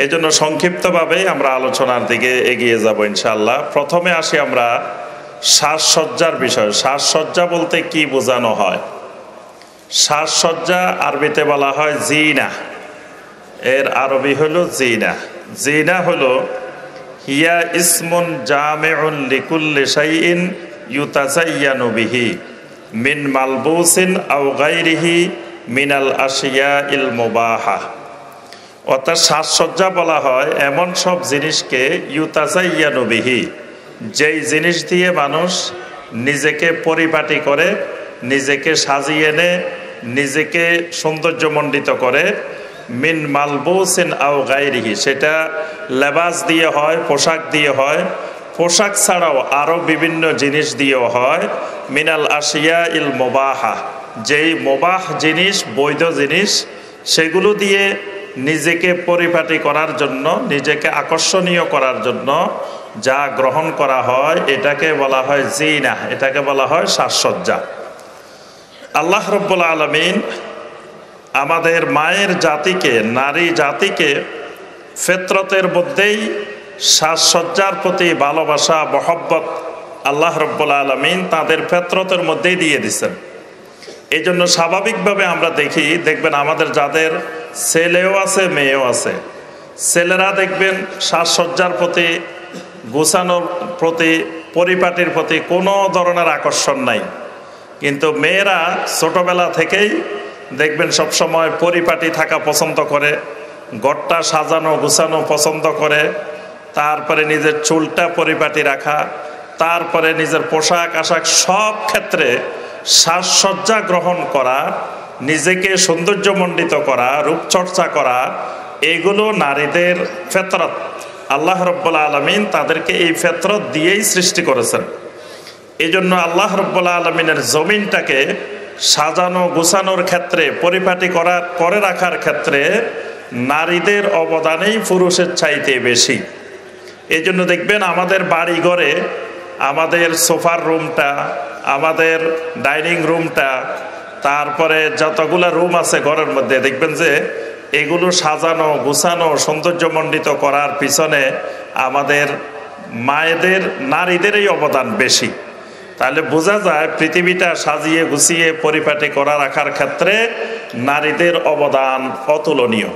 এজন্য সংক্ষিপ্তভাবে আমরা আলোচনার দিকে এগিয়ে যাব ইনশাআল্লাহ। প্রথমে আসি আমরা সাজসজ্জার বিষয়। সাজসজ্জা বলতে কি বোঝানো হয়? সাজসজ্জা আরবিতে বলা হয় জিনা, এর আরবি হলো জিনা। জিনা হলো হিয়া ইসমুন জামিউন লিকুল্লি শাইইন ইউতাজায়্যানু বিহি মিন মালবুসিন আও গায়রিহি মিনাল আশিয়াইল মুবাহা। অর্থাৎ সাজসজ্জা বলা হয় এমন সব জিনিসকে ইউতাজায়্যানু বিহি, যেই জিনিস দিয়ে মানুষ নিজেকে পরিপাটি করে, নিজেকে সাজিয়ে নেয়, নিজেকে সৌন্দর্যমণ্ডিত করে। মিন মালবুসিন আও গায়রিহি, সেটা লেবাস দিয়ে হয়, পোশাক দিয়ে হয়, পোশাক ছাড়াও আরও বিভিন্ন জিনিস দিয়েও হয়। মিনাল আশিয়া ইল মুবাহা, যেই মুবাহ জিনিস, বৈধ জিনিস, সেগুলো দিয়ে নিজেকে পরিপাটি করার জন্য, নিজেকে আকর্ষণীয় করার জন্য যা গ্রহণ করা হয় এটাকে বলা হয় জিনা, এটাকে বলা হয় সাজসজ্জা। আল্লাহ রাব্বুল আলামিন আমাদের মায়ের জাতিকে, নারী জাতিকে ফিতরতের মধ্যেই সাজসজ্জার প্রতি ভালোবাসা, মহব্বত আল্লাহ রাব্বুল আলামিন তাদের ফিতরতের মধ্যেই দিয়ে দিয়েছেন। এই জন্য স্বাভাবিকভাবে আমরা দেখবেন আমাদের যাদের ছেলেও আছে, মেয়েও আছে, ছেলেরা দেখবেন সাজসজ্জার প্রতি, গোছানোর প্রতি, পরিপাটির প্রতি কোনো ধরনের আকর্ষণ নাই। কিন্তু মেয়েরা ছোটবেলা থেকেই দেখবেন সবসময় পরিপাটি থাকা পছন্দ করে, ঘরটা সাজানো গোছানো পছন্দ করে, তারপরে নিজের চুলটা পরিপাটি রাখা, তারপরে নিজের পোশাক আশাক সব ক্ষেত্রে সাজসজ্জা গ্রহণ করা, নিজেকে সৌন্দর্যমণ্ডিত করা, রূপচর্চা করা, এগুলো নারীদের ফিতরত। আল্লাহ রাব্বুল আলামিন তাদেরকে এই ফিতরত দিয়েই সৃষ্টি করেছেন। এই জন্য আল্লাহ রাব্বুল আলামিনের জমিনটাকে সাজানো গোছানোর ক্ষেত্রে, পরিপাটি করে রাখার ক্ষেত্রে নারীদের অবদানেই পুরুষের চাইতে বেশি। এই জন্য দেখবেন আমাদের বাড়ি ঘরে আমাদের সোফার রুমটা, আমাদের ডাইনিং রুমটা, তারপরে যতগুলা রুম আছে ঘরের মধ্যে, দেখবেন যে এগুলো সাজানো গোছানো সৌন্দর্যমণ্ডিত করার পিছনে আমাদের মায়েদের, নারীদেরই অবদান বেশি। তাহলে বোঝা যায় পৃথিবীটা সাজিয়ে গুছিয়ে পরিপাটি করা রাখার ক্ষেত্রে নারীদের অবদান অতুলনীয়।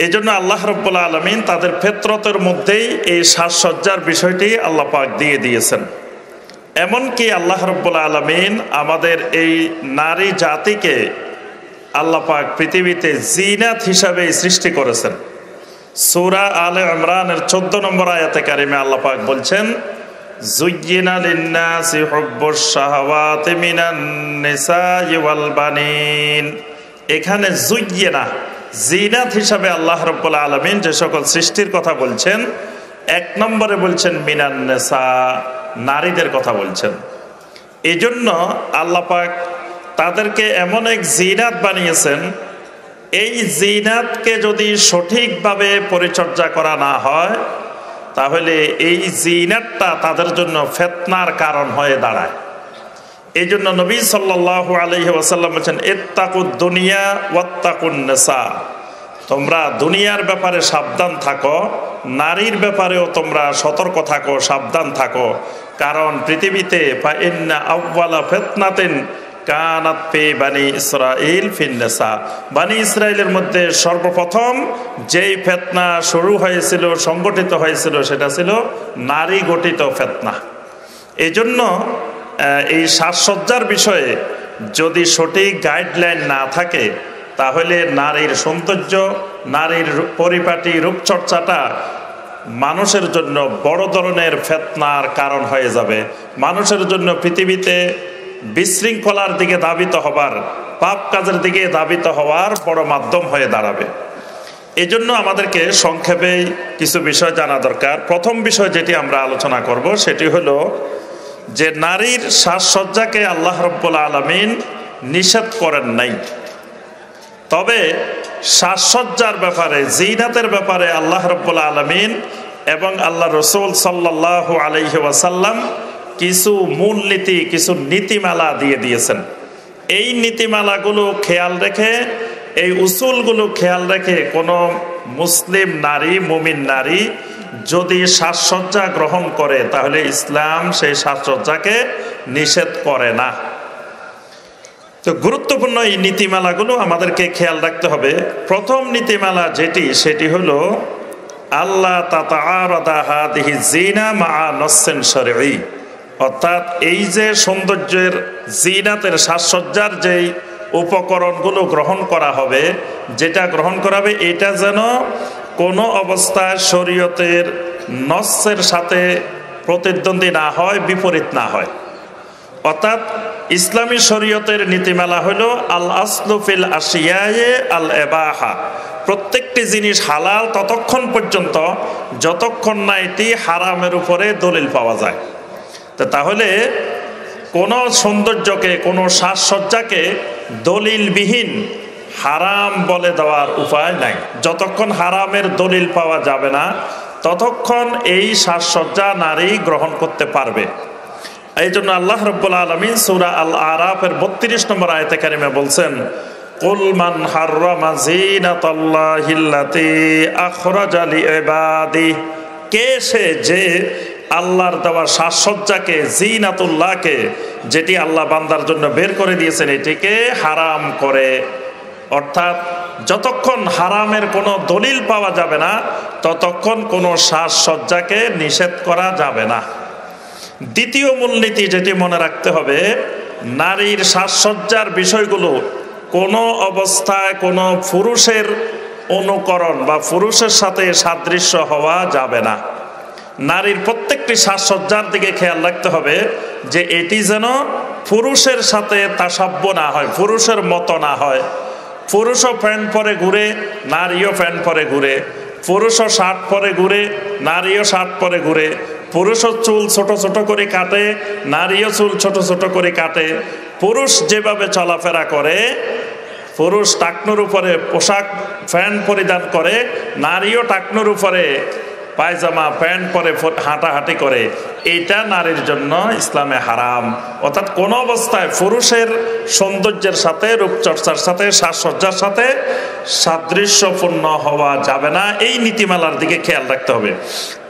এই জন্য আল্লাহ রাব্বুল আলামিন তাদের ফিতরতের মধ্যেই এই সাজসজ্জার বিষয়টি আল্লাহ পাক দিয়ে দিয়েছেন। এমনকি আল্লাহ রাব্বুল আলামিন আমাদের এই নারী জাতিকে আল্লাহ পাক পৃথিবীতে জিনাত হিসাবে সৃষ্টি করেছেন। সূরা আলে ইমরানের 14 নম্বর আয়াতে কারিমে আল্লাহ পাক বলছেন, যুয়্যিনা লিন-নাসি হুব্বুশ শাহাওয়াতি মিনান নিসাই ওয়াল বানিন। এখানে যুয়্যিনা, জিনাত হিসাবে আল্লাহ রাব্বুল আলামিন যে সকল সৃষ্টির কথা বলছেন, 1 নম্বরে বলছেন মিনান নিসা, নারীদের কথা বলছেন। এই জন্য আল্লাহ পাক তাদেরকে এমন এক জিনাত বানিয়েছেন, এই জিনাতকে যদি সঠিকভাবে পরিচর্যা করা না হয় তাহলে এই জিনাতটা তাদের জন্য ফিতনার কারণ হয়ে দাঁড়ায়। এই জন্য নবী সাল্লাল্লাহু আলাইহি ওয়াসাল্লাম বলেছেন, ইত্তাকুদ দুনিয়া ওয়াত্তাকুন নিসা, তোমরা দুনিয়ার ব্যাপারে সাবধান থাকো, নারীর ব্যাপারেও তোমরা সতর্ক থাকো, সাবধান থাকো। কারণ পৃথিবীতে ফা ইন্না আউওয়ালা ফিতনাতিন কানাত ফি বানি ইসরাইল ফিন নিসা, বানি ইসরাইলের মধ্যে সর্বপ্রথম যেই ফিতনা শুরু হয়েছিল, সংগঠিত হয়েছিল, সেটা ছিল নারী গঠিত ফিতনা। এই জন্য এই সাজসজ্জার বিষয়ে যদি সঠিক গাইডলাইন না থাকে তাহলে নারীর সৌন্দর্য, নারীর পরিপাটি রূপচর্চাটা মানুষের জন্য বড় ধরনের ফিতনার কারণ হয়ে যাবে। মানুষের জন্য পৃথিবীতে বিশৃঙ্খলার দিকে ধাবিত হবার, পাপ কাজের দিকে ধাবিত হওয়ার বড় মাধ্যম হয়ে দাঁড়াবে। এই জন্য আমাদেরকে সংক্ষেপে কিছু বিষয় জানা দরকার। প্রথম বিষয় যেটি আমরা আলোচনা করব সেটি হলো যে নারীর সাজসজ্জাকে আল্লাহ রাব্বুল আলামিন নিষেধ করেন নাই, তবে সাজসজ্জার ব্যাপারে, জিনাতের ব্যাপারে আল্লাহ রাব্বুল আলামিন এবং আল্লাহ রাসূল সাল্লাল্লাহু আলাইহি ওয়াসাল্লাম কিছু মূলনীতি, কিছু নীতিমালা দিয়ে দিয়েছেন। এই নীতিমালাগুলো খেয়াল রেখে, এই উসুলগুলো খেয়াল রেখে কোনো মুসলিম নারী, মুমিন নারী যদি সাজসজ্জা গ্রহণ করে তাহলে ইসলাম সেই সাজসজ্জাকে নিষেধ করে না। তো গুরুত্বপূর্ণ এই নীতিমালাগুলো আমাদেরকে খেয়াল রাখতে হবে। প্রথম নীতিমালা সেটি হলো আল্লাহ তাতাআরাদা হাদিহি জিনা মা নসসিন শরঈ, অর্থাৎ এই যে সৌন্দর্যের জিনাতের সাজসজ্জার যেই উপকরণগুলো গ্রহণ করা হবে, যেটা গ্রহণ করা হবে এটা যেন কোনো অবস্থায় শরীয়তের নসের সাথে প্রতিদ্বন্দ্বী না হয়, বিপরীত না হয়। অর্থাৎ ইসলামী শরীয়তের নীতিমালা হলো আল আসলু ফিল আশিয়ায়ে আল ইবাহা, প্রত্যেকটি জিনিস হালাল ততক্ষণ পর্যন্ত যতক্ষণ না এটি হারামের উপরে দলিল পাওয়া যায়। তাহলে কোনো সৌন্দর্যকে, কোনো সাজসজ্জাকে দলিলবিহীন হারাম বলে দেওয়ার উপায় নাই। যতক্ষণ হারামের দলিল পাওয়া যাবে না ততক্ষণ এই সাজসজ্জা নারী গ্রহণ করতে পারবে। এই জন্য আল্লাহ রাব্বুল আলামিন সূরা আল আরাফের 32 নম্বর আয়াতে কারিমে বলছেন, কুল মান হাররামা যিনাতাল্লাহিল্লাতী আখরাজা লিইবাদি, কে সে যে আল্লাহর দেওয়া সাজসজ্জাকে, জিনাতুল্লাহকে, যেটি আল্লাহ বান্দার জন্য বের করে দিয়েছেন, এটিকে হারাম করে। অর্থাৎ যতক্ষণ হারামের কোনো দলিল পাওয়া যাবে না ততক্ষণ কোনো সাজসজ্জাকে নিষেধ করা যাবে না। দ্বিতীয় মূলনীতি যেটি মনে রাখতে হবে, নারীর সাজসজ্জার বিষয়গুলো কোনো অবস্থায় কোনো পুরুষের অনুকরণ বা পুরুষের সাথে সাদৃশ্য হওয়া যাবে না। নারীর প্রত্যেকটি সাজসজ্জার দিকে খেয়াল রাখতে হবে যে এটি যেন পুরুষের সাথে তাসাব্য না হয়, পুরুষের মতো না হয়। পুরুষও প্যান্ট পরে ঘুরে, নারীও প্যান্ট পরে ঘুরে। পুরুষও শার্ট পরে ঘুরে, নারীও শার্ট পরে ঘুরে। পুরুষও চুল ছোট ছোট করে কাটে, নারীও চুল ছোট ছোট করে কাটে। পুরুষ যেভাবে চলাফেরা করে, পুরুষ টাকনুর উপরে পোশাক প্যান্ট পরিধান করে, নারীও টাকনুর উপরে পায়জামা প্যান্ট পরে হাঁটাহাঁটি করে, এটা নারীর জন্য ইসলামে হারাম। অর্থাৎ কোনো অবস্থায় পুরুষের সৌন্দর্যের সাথে, রূপচর্চার সাথে, সাজসজ্জার সাথে সাদৃশ্যপূর্ণ হওয়া যাবে না। এই নীতিমালার দিকে খেয়াল রাখতে হবে।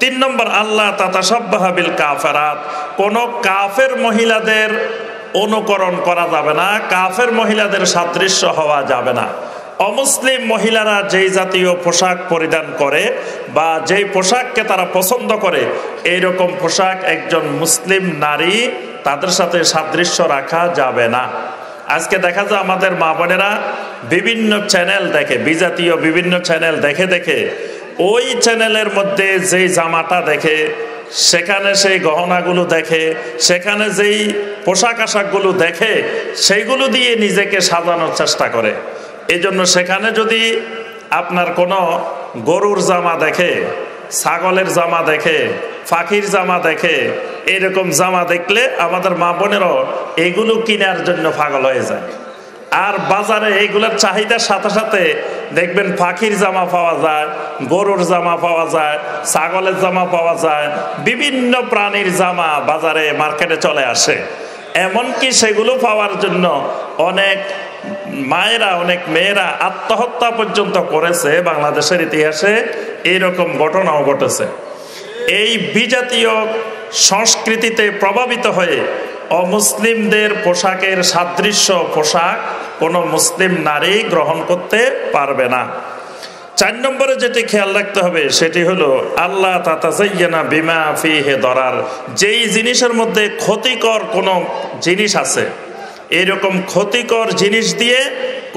3 নম্বর, আল্লাহ তাতাশাব্বাহা বিল কাফেরাত, কোনো কাফের মহিলাদের অনুকরণ করা যাবে না, কাফের মহিলাদের সাদৃশ্য হওয়া যাবে না। অমুসলিম মহিলারা যেই জাতীয় পোশাক পরিধান করে বা যেই পোশাককে তারা পছন্দ করে, এইরকম পোশাক একজন মুসলিম নারী তাদের সাথে সাদৃশ্য রাখা যাবে না। আজকে দেখা যায় আমাদের মা বোনেরা বিভিন্ন চ্যানেল দেখে, বিজাতীয় বিভিন্ন চ্যানেল দেখে দেখে ওই চ্যানেলের মধ্যে যেই জামাটা দেখে, সেখানে সেই গহনাগুলো দেখে, সেখানে যেই পোশাক আশাকগুলো দেখে, সেইগুলো দিয়ে নিজেকে সাজানোর চেষ্টা করে। এই জন্য সেখানে যদি আপনার কোনো গরুর জামা দেখে, ছাগলের জামা দেখে, পাখির জামা দেখে, এরকম জামা দেখলে আমাদের মা বোনেরও এগুলো কেনার জন্য পাগল হয়ে যায়। আর বাজারে এইগুলোর চাহিদার সাথে সাথে দেখবেন পাখির জামা পাওয়া যায়, গরুর জামা পাওয়া যায়, ছাগলের জামা পাওয়া যায়, বিভিন্ন প্রাণীর জামা বাজারে মার্কেটে চলে আসে। এমনকি সেগুলো পাওয়ার জন্য অনেক মায়েরা, অনেক মেয়েরা আত্মহত্যা পর্যন্ত করেছে। বাংলাদেশের ইতিহাসে এইরকম ঘটনাও ঘটেছে। এই বিজাতীয় সংস্কৃতিতে প্রভাবিত হয়ে অমুসলিমদের পোশাকের সাদৃশ্য পোশাক কোনো মুসলিম নারী গ্রহণ করতে পারবে না। 4 নম্বরে যেটি খেয়াল রাখতে হবে সেটি হলো আল্লাহ তাতাযায়্যানা বিমা ফীহি দরার, যেই জিনিসের মধ্যে ক্ষতিকর কোনো জিনিস আছে, এরকম ক্ষতিকর জিনিস দিয়ে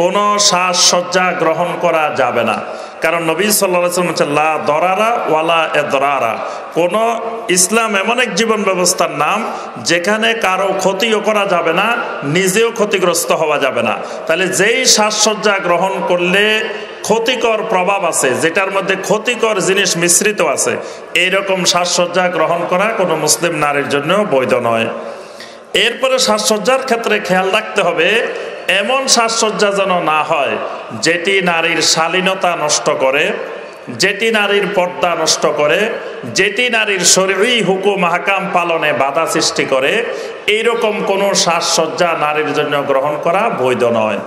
কোনো সাজসজ্জা গ্রহণ করা যাবে না। কারণ নবী সাল্লাল্লাহু আলাইহি ওয়াসাল্লাম বলেছেন, লা দরারা ওয়ালা ইদরারা, কোনো ইসলাম এমন এক জীবন ব্যবস্থার নাম যেখানে কারো ক্ষতিও করা যাবে না, নিজেও ক্ষতিগ্রস্ত হওয়া যাবে না। তাহলে যেই সাজসজ্জা গ্রহণ করলে ক্ষতিকর প্রভাব আছে, যেটার মধ্যে ক্ষতিকর জিনিস মিশ্রিত আছে, এইরকম সাজসজ্জা গ্রহণ করা কোনো মুসলিম নারীর জন্য বৈধ নয়। এরপরে সাজসজ্জার ক্ষেত্রে খেয়াল রাখতে হবে এমন সাজসজ্জা যেন না হয় যেটি নারীর শালীনতা নষ্ট করে, যেটি নারীর পর্দা নষ্ট করে, যেটি নারীর শরঈ হুকুম হাকাম পালনে বাধা সৃষ্টি করে। এইরকম কোনো সাজসজ্জা নারীর জন্য গ্রহণ করা বৈধ নয়।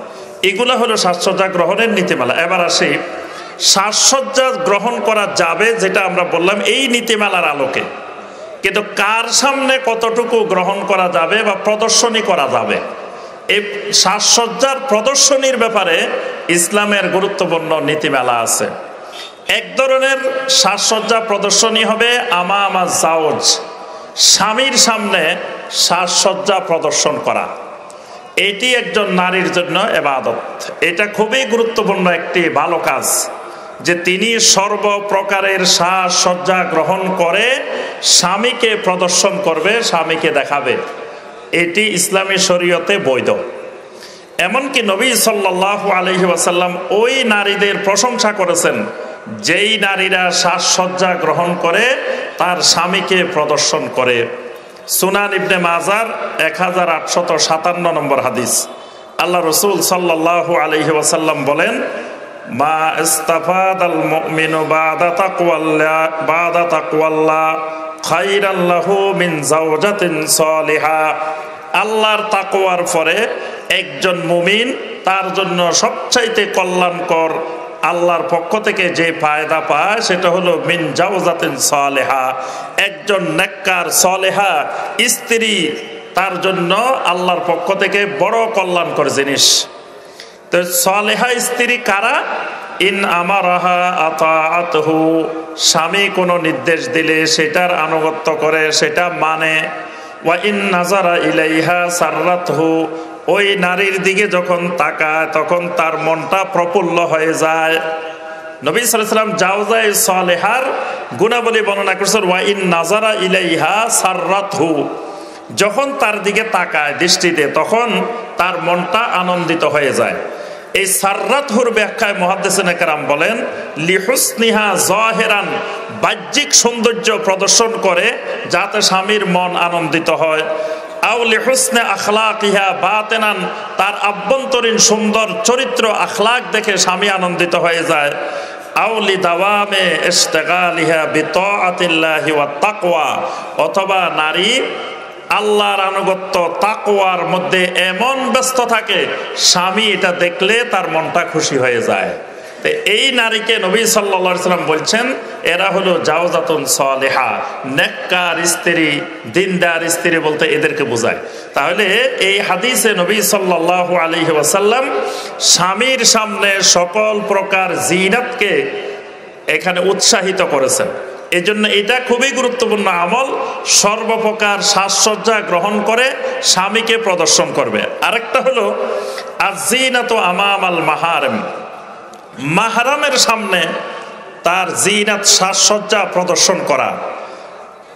এগুলো হলো সাজসজ্জা গ্রহণের নীতিমালা। এবার আসি সাজসজ্জা গ্রহণ করা যাবে, যেটা আমরা বললাম এই নীতিমালার আলোকে। কিন্তু কার সামনে কতটুকু গ্রহণ করা যাবে বা প্রদর্শনী করা যাবে, এই সাজসজ্জার প্রদর্শনীর ব্যাপারে ইসলামের গুরুত্বপূর্ণ নীতিমালা আছে। এক ধরনের সাজসজ্জা প্রদর্শনী হবে আমামা জাওজ, স্বামীর সামনে সাজসজ্জা প্রদর্শন করা। এটি একজন নারীর জন্য ইবাদত। এটা খুবই গুরুত্বপূর্ণ একটি ভালো কাজ, যে তিনি সর্বপ্রকারের সাজসজ্জা গ্রহণ করে স্বামীকে প্রদর্শন করবে, স্বামীকে দেখাবে। এটি ইসলামী শরীয়তে বৈধ। এমনকি নবী সাল্লাল্লাহু আলাইহি ওয়াসাল্লাম ওই নারীদের প্রশংসা করেছেন যেই নারীরা সাজসজ্জা গ্রহণ করে তার স্বামীকে প্রদর্শন করে। সুনান ইবনে মাজার 1857 নম্বর হাদিস। আল্লাহ রসুল সাল্লাল্লাহু আলাইহি ওয়াসাল্লাম বলেন, মা ইস্তাফাদাল মুমিনু বাদা তাকওয়াল্লাহ খায়রান লাহু মিন যাওজাতিন সালিহা। আল্লাহর তাকওয়ার পরে একজন মুমিন, তার জন্য সবচাইতে কল্যাণকর আল্লাহর পক্ষ থেকে যে ফায়দা পায় সেটা হলো মিন যাওজাতিন সালেহা, একজন নেককার সালেহা স্ত্রী তার জন্য আল্লাহর পক্ষ থেকে বড় কল্যাণকর জিনিস। তো সালেহা স্ত্রী কারা? ইন আমারাহা আতাআতহু, স্বামী কোনো নির্দেশ দিলে সেটার আনুগত্য করে, সেটা মানে। ওয়া ইন নাজারা ইলাইহা সাররাতহু, ওই নারীর দিকে যখন তাকায় তখন তার মনটা প্রফুল্ল হয়ে যায়। নবী সাল্লাল্লাহু আলাইহি ওয়াসাল্লাম জাওজায়ে সালেহার গুণাবলী বর্ণনা করেছেন, ওয়া ইন নাজারা ইলাইহা সাররাতহু, যখন তার দিকে তাকায় দৃষ্টিতে তখন তার মনটা আনন্দিত হয়ে যায়। এই সাররাতহুর ব্যাখ্যায় মুহাদ্দিসিনে কেরাম বলেন, লিহুসনিহা যাহিরান, বাহ্যিক সৌন্দর্য প্রদর্শন করে যাতে স্বামীর মন আনন্দিত হয়। আও লিহুসনে আখলাকিহা বাতিনান, তার আভ্যন্তরীণ সুন্দর চরিত্র আখলাক দেখে স্বামী আনন্দিত হয়ে যায়। আও লিদাওয়ামে ইশতিগালিহা বিতাআতিল্লাহি ওয়াত তাকওয়া, অথবা নারী আল্লাহর আনুগত্য তাকওয়ার মধ্যে এমন ব্যস্ত থাকে স্বামী এটা দেখলে তার মনটা খুশি হয়ে যায়। তো এই নারীকে নবী সাল্লাল্লাহু আলাইহি ওয়াসাল্লাম বলছেন এরা হলো জাওজাতুন সালেহা, নেককার স্ত্রী, দিনদার স্ত্রী বলতে এদেরকে বোঝায়। তাহলে এই হাদিসে নবী সাল্লাল্লাহু আলাইহি ওয়াসাল্লাম স্বামীর সামনে সকল প্রকার জিনাতকে এখানে উৎসাহিত করেছেন। এই জন্য এটা খুবই গুরুত্বপূর্ণ আমল, সর্বপ্রকার সাজসজ্জা গ্রহণ করে স্বামীকে প্রদর্শন করবে। আরেকটা হলো আয-যিনাতু আমামাল মাহারিম, মাহরামের সামনে তার জিনাত সাজসজ্জা প্রদর্শন করা।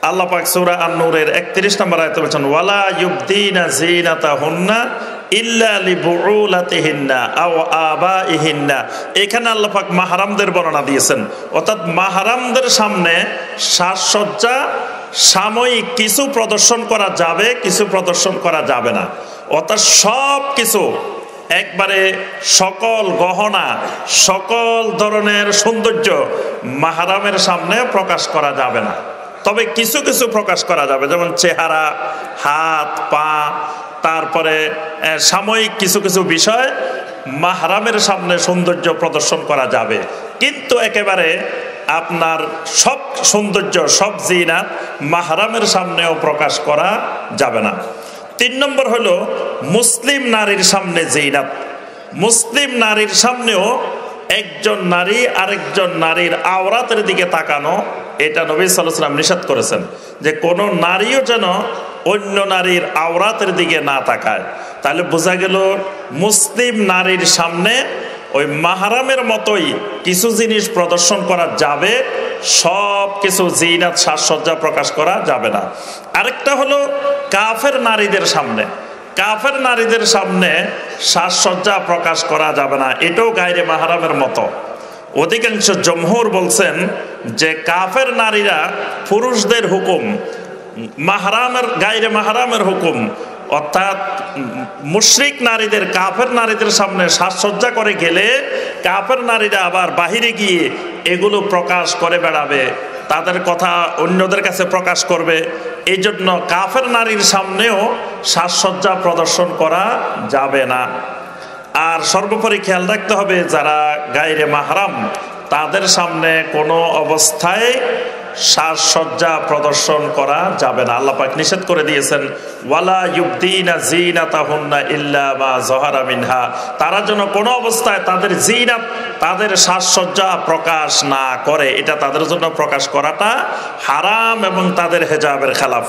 আল্লাহ পাক সূরা আন-নূরের 31 নম্বর আয়াতে বলেছেন, ওয়ালা ইউবদিনা যিনাতাহুন্না ইল্লা লিবুউলাতিহিন্না আও আবাইহিন্না। এখানে আল্লাহ পাক মাহরামদের বর্ণনা দিয়েছেন, অর্থাৎ মাহরামদের সামনে সাজসজ্জা সাময়িক কিছু প্রদর্শন করা যাবে, কিছু প্রদর্শন করা যাবে না। অর্থাৎ সব কিছু একবারে সকল গহনা, সকল ধরনের সৌন্দর্য মাহরামের সামনে প্রকাশ করা যাবে না। তবে কিছু কিছু প্রকাশ করা যাবে, যেমন চেহারা, হাত, পা, তারপরে সাময়িক কিছু কিছু বিষয় মাহরামের সামনে সৌন্দর্য প্রদর্শন করা যাবে। কিন্তু একেবারে আপনার সব সৌন্দর্য, সব জিনাত মাহরামের সামনেও প্রকাশ করা যাবে না। 3 নম্বর হলো মুসলিম নারীর সামনে জিনাত। মুসলিম নারীর সামনেও একজন নারী আরেকজন নারীর আওরাতের দিকে তাকানো, এটা নবী সাল্লাল্লাহু আলাইহি ওয়াসাল্লাম নিষেধ করেছেন, যে কোনো নারীও যেন অন্য নারীর আওরাতের দিকে না তাকায়। তাহলে বোঝা গেল মুসলিম নারীর সামনে ওই মাহরামের মতোই কিছু জিনিস প্রদর্শন করা যাবে, সব কিছু জিনাত সাজসজ্জা প্রকাশ করা যাবে না। আরেকটা হলো কাফের নারীদের সামনে, কাফের নারীদের সামনে সাজসজ্জা প্রকাশ করা যাবে না, এটাও গায়রে মাহরামের মতো। অধিকাংশ জমহুর বলছেন যে কাফের নারীরা পুরুষদের হুকুম, মাহরামের গায়রে মাহরামের হুকুম, অর্থাৎ মুশরিক নারীদের কাফের নারীদের সামনে সাজসজ্জা করে গেলে কাফের নারীরা আবার বাহিরে গিয়ে এগুলো প্রকাশ করে বেড়াবে, তাদের কথা অন্যদের কাছে প্রকাশ করবে। এই জন্য কাফের নারীর সামনেও সাজসজ্জা প্রদর্শন করা যাবে না। আর সর্বোপরি খেয়াল রাখতে হবে যারা গায়রে মাহরাম তাদের সামনে কোনো অবস্থায় সাজসজ্জা প্রদর্শন করা যাবে না। আল্লাহ পাক নিষেধ করে দিয়েছেন, ওয়ালা ইউবদিনা জিনাতাহুন্না ইল্লা মা যাহারা মিনহা, তারা যেন কোনো অবস্থায় তাদের জিনাত, তাদের সাজসজ্জা প্রকাশ না করে। এটা তাদের জন্য প্রকাশ করাটা হারাম এবং তাদের হেজাবের খেলাফ।